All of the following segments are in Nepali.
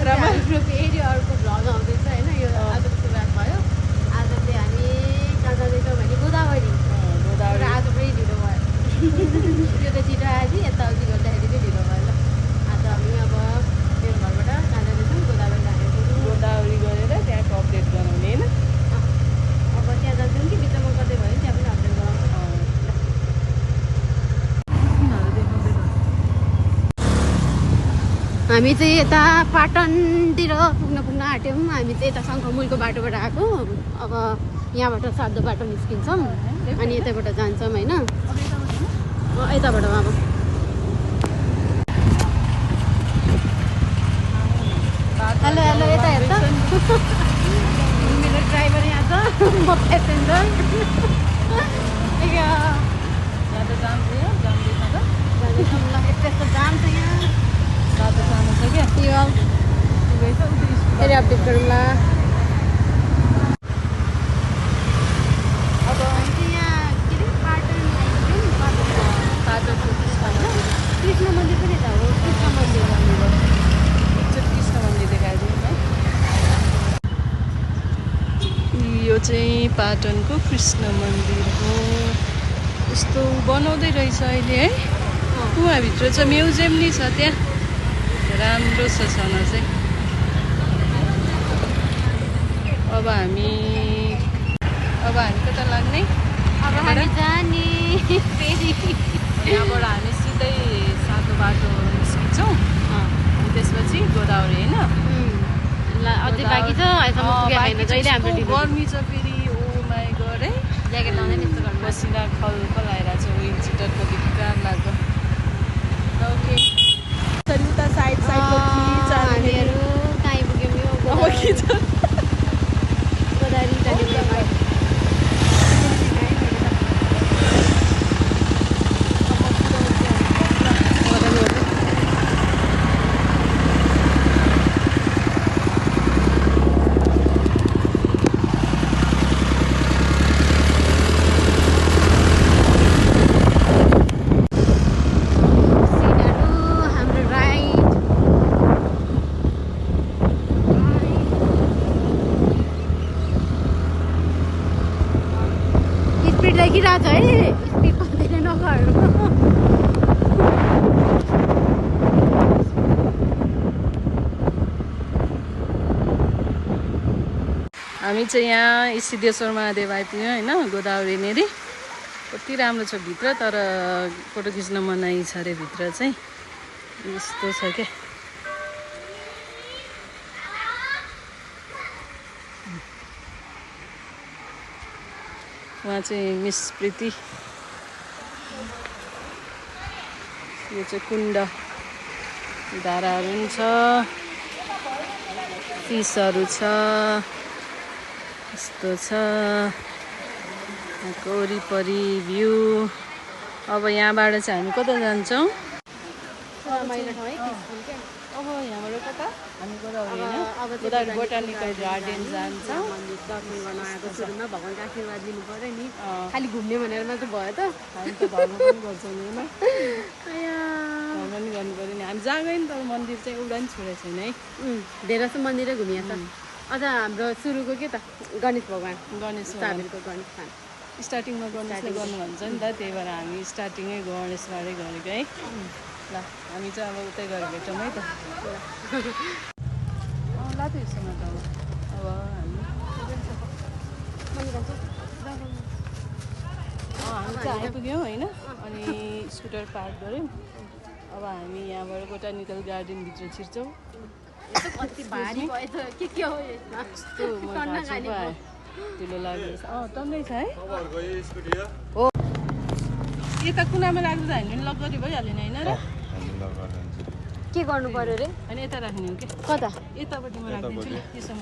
हाम्रो फेरि अर्को भ्लग आउँदैछ होइन यो आजको सुरुवात भयो आज चाहिँ हामी कहाँ जाँदैछौँ भने गोदावरी आज पनि ढिलो भयो यो त छिटो आयो यता उति गर्दाखेरि चाहिँ ढिलो भयो ल आज हामी अब मेरो घरबाट कहाँ जाँदैछौँ गोदावरी जाँदैछौँ गोदावरी गरेर त्यहाँको अपडेट गराउने होइन अब त्यहाँ जान्छौँ कि बिचमा गर्दै भयो त्यहाँ पनि अपडेट गराउँछौँ हामी चाहिँ यता पाटनतिर पुग्न आँट्यौँ हामी चाहिँ यता शङ्खमुलको बाटोबाट आएको अब यहाँबाट सातो बाटो निस्किन्छौँ अनि यतैबाट जान्छौँ होइन यताबाट अब हेलो हेलो यता हेर्छ मेरो ड्राइभर यहाँ छ म पेसेन्जर जाँदैछौँ ल यस्तो जाम छ यहाँ बाटो सानो छ क्या फेरि अपडेट गरौँ ल अब यहाँ के अरे पाटन कृष्ण मन्दिर पनि त हो कृष्ण मन्दिर कृष्ण मन्दिर देखाइदिउँ है यो चाहिँ पाटनको कृष्ण मन्दिर हो यस्तो बनाउँदै रहेछ अहिले है उहाँभित्र चाहिँ म्युजियम नि छ त्यहाँ राम्रो छ छन चाहिँ अब हामी कता लाग्ने अब हामी जाने फेरि यहाँबाट हामी सिधै सातो बाटो निस्किन्छौँ अनि त्यसपछि गोदावरी होइन ल अझै बाँकी छ अहिलेसम्म पुगेको छैन जहिले हाम्रो ढिलो गर्मी छ फेरि ओ माई गड है ज्याकेट लाउँदै नि यस्तो गर्नु पसिना खलखल आइरहेको छ विन्ड चिटरको बिकार लाग्यो ओके उता साइड साइडको हामीहरू कहाँ आइपुग्यौँ यो गोदावरी जाने बेलामा लागिरहेछ है स्पिड कम्तीले नगर हामी चाहिँ यहाँ सिद्धेश्वर महादेव आइपुग्यौँ होइन गोदावरीनेरि कति राम्रो छ भित्र तर फोटो खिच्न मनाइ छ अरे भित्र चाहिँ यस्तो छ क्या उहाँ चाहिँ मिस प्रीति यो चाहिँ कुण्ड धाराहरू पनि छ फिसहरू छ यस्तो छ यहाँको वरिपरि भ्यू अब यहाँबाट चाहिँ हामी कता जान्छौँ रमाइलो ठाउँ है अब यहाँबाट कता हामी गोदावरी बोटानिकल गार्डन जान्छौँ दर्शन गर्न आएको सुरुमा भगवान्को आशीर्वाद लिनु पऱ्यो नि खालि घुम्ने भनेर मात्रै भयो त हामी त धर्म पनि गर्छौँ नि धर्म पनि गर्नु पऱ्यो नि हामी जहाँ गयौँ नि तर मन्दिर चाहिँ एउटा पनि छोडेको छैन है धेरै जस्तो मन्दिरै घुमिया छ अझ हाम्रो सुरुको के त गणेश भगवान् गणेश साबिरको गणेश थान स्टार्टिङमा गणेशले गर्नु भन्छ नि त त्यही भएर हामी स्टार्टिङै गणेशबाटै गरेको है ल हामी चाहिँ अब उतै गएर भेटौँ है त लाँदैसँग त अब हामी चाहिँ आइपुग्यौँ होइन अनि स्कुटर पार्क गऱ्यौँ अब हामी यहाँबाट बोटानिकल गार्डनभित्र छिर्छौँ कति भारी भएछ के हो यस्तो ढिलो लाग्दैछ टन्नै छ है हो यता कुनामा राख्दा त हामीले लक गरी भइहाल्यो नि होइन र के गर्नु पर्यो रे होइन यता राख्ने हो कि कता यतापट्टि म राखिदिन्छु ल यसो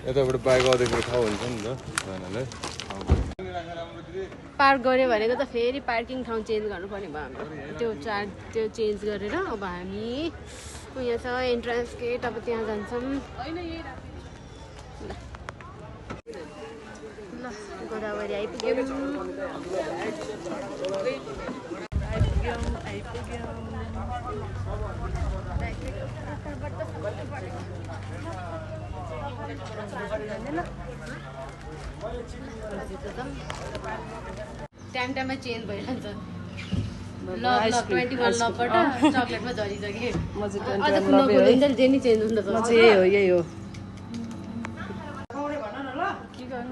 यताबाट बाइक आउँदाखेरि ठाउँ हुन्छ नि त नानालाई पार्क गऱ्यो भनेको त फेरि पार्किङ ठाउँ चेन्ज गर्नुपर्ने भयो हाम्रो त्यो चेन्ज गरेर अब हामी यहाँ छ एन्ट्रान्स गेट अब त्यहाँ जान्छौँ ल गोदावरी आइपुग्यौँ आइपुग्यौँ टाइम टाइममा चेन्ज भइरहन्छ लभ 21 लभबाट चक्लेटमा झरिसकेँ म अझ चाहिँ कुन खोलिन्छ नि जे नि चेन्ज हुन्छ म चाहिँ यही हो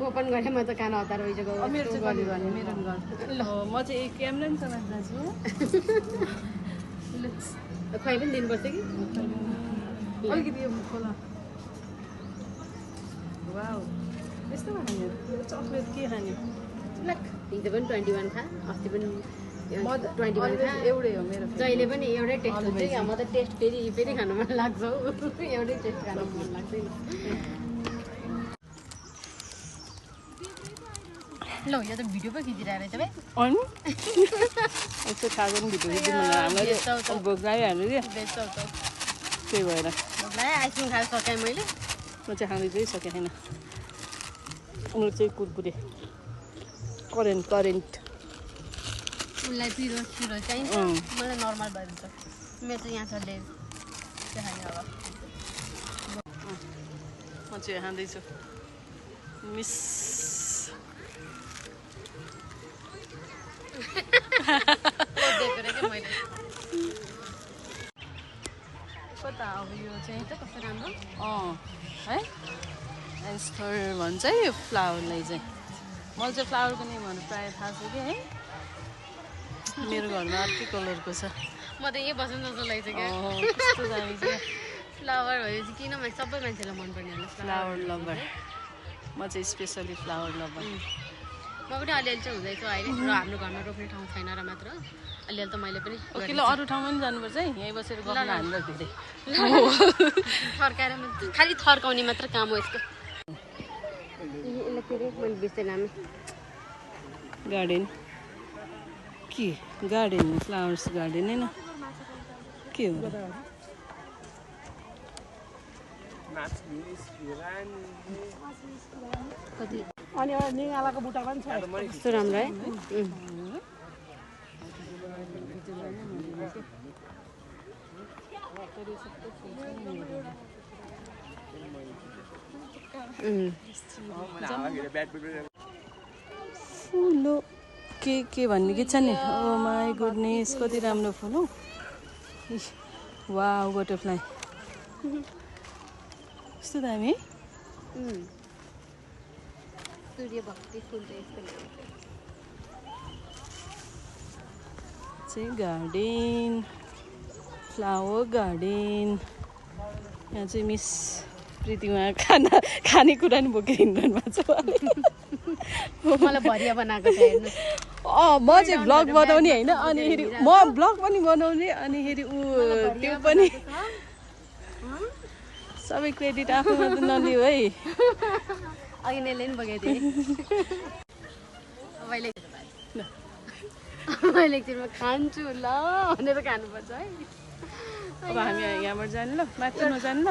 ओपन गरेँ म त कान हतार भइसक्यो मेरो चाहिँ गल्यो भने मेरो पनि गर्छ म चाहिँ एक क्यामेरा नि चलाउँदा छु खुवाइ पनि दिनुपर्छ कि अलिकति यो खोला वाउ यस्तो खाने चक्लेट के खाने हिजो पनि 21 खा अस्ति पनि 21 खा एउटै हो मेरो जहिले पनि एउटै टेस्ट हुन्छ क्या म त टेस्ट फेरि फेरि खानु मन लाग्छ हौ एउटै टेस्ट खानु मन लाग्दैन ल यो त भिडियो पो खिचिरहेको रहेछ भाइ अनि यस्तो खाएको पनि भिडियो खिच्नु मन हामीलाई भोक लागिहाल्यो कि बेच्छौ त त्यही भएर आइसक्रिम खाएर सकाएँ मैले म चाहिँ खाँदै सकेँ छैन उनीहरू चाहिँ कुरकुरे करेन्ट उनलाई पिरो चाहिन्छ मलाई नर्मल भएर हुन्छ मेरो चाहिँ यहाँ छ लेज त्यो खाने अब म चाहिँ खाँदैछु मिस कता अब यो चाहिँ कस्तो राम्रो है एन्स्थर भन्छ है यो फ्लावरलाई चाहिँ मलाई चाहिँ फ्लावरको नेमहरू प्रायः थाहा छ कि है मेरो घरमा अर्कै कलरको छ म त यही बस्नु जस्तो लाग्छ क्या कस्तो दामी छ फ्लावर भएपछि किन सबै मान्छेलाई मनपर्ने होला फ्लावर लभर म चाहिँ स्पेसली फ्लावर लभर म पनि अलिअलि चाहिँ हुँदैछु अहिले र हाम्रो घरमा रोप्ने ठाउँ छैन र मात्र अलिअलि त मैले पनि किन अरू ठाउँमा पनि जानुपर्छ है यहीँ बसेर गर्न हामीलाई धेरै थर्काएर खालि थर्काउने मात्र काम हो यसको यसलाई के अरे मैले बिर्सेँ नाम गार्डन के गार्डन फ्लावर्स गार्डन होइन के हो कति अनि निगालाको बुट्टा पनि छ कस्तो राम्रो है फुल हो के भन्ने के छ नि ओ माई गुडनेस कति राम्रो फुल हो वाउ बटरफ्लाई कस्तो दामी सूर्य भक्ति फुल चाहिँ गार्डन फ्लावर गार्डन यहाँ चाहिँ मिस प्रीतिमा खानेकुरा नि बोकेर हिँड्नु भएको छ मलाई भरिया बनाएको छ हेर्नु म चाहिँ ब्लग बनाउने होइन अनिखेरि म ब्लग पनि बनाउने अनिखेरि ऊ त्यो पनि सबै क्रेडिट आफूमा त नलियो है अघि नेले पनि बगाइदिएँ मैले एकछिनमा खान्छु ल भनेर खानुपर्छ है अब हामी यहाँबाट जाने ल माथि नजाने ल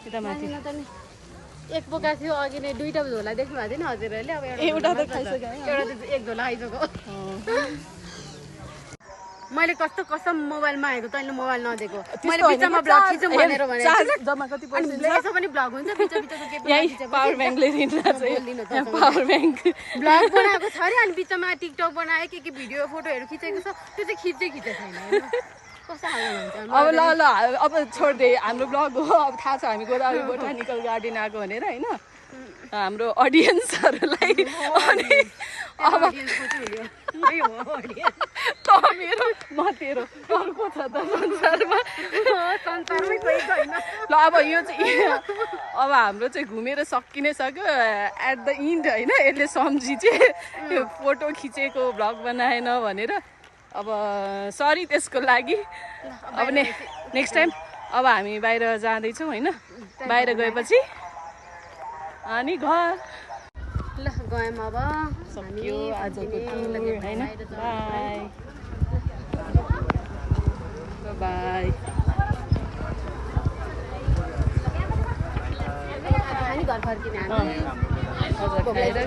यता माथि एक बोका थियो अघि नै दुईवटा झोला देख्नु भएको थियो नि हजुरहरूले अब एउटा त खाइसक्यो एउटा एक झोला खाइसक्यो मैले कस्तो कसम मोबाइलमा आएको तैँले मोबाइल नदिएको मैले बिचमा ब्लग खिचौँ भनेर यसो पनि ब्लग हुन्छ पावर ब्याङ्कले पावर ब्याङ्क ब्लग बनाएको छ अरे अनि बिचमा टिकटक बनायो के भिडियो फोटोहरू खिचेको छ त्यो चाहिँ खिचेको छैन कस्तो खालको अब ल अब छोडिदिए हाम्रो ब्लग हो अब थाहा छ हामी गोदावरी बोटानिकल गार्डन आएको भनेर होइन हाम्रो अडियन्सहरूलाई अब मेरो म तेरो अर्को छ त संसारमा ल अब यो चाहिँ अब हाम्रो चाहिँ घुमेर सकिनै सक्यो एट द इन्ड होइन यसले सम्झी चाहिँ यो फोटो खिचेको भ्लग बनाएन भनेर अब सरी त्यसको लागि अब नेक्स्ट टाइम अब हामी बाहिर जाँदैछौँ होइन बाहिर गएपछि अनि घर ल गयौँ अब सक्यो आजको टुर होइन बाई बाई घर फर्किने हामी खाएर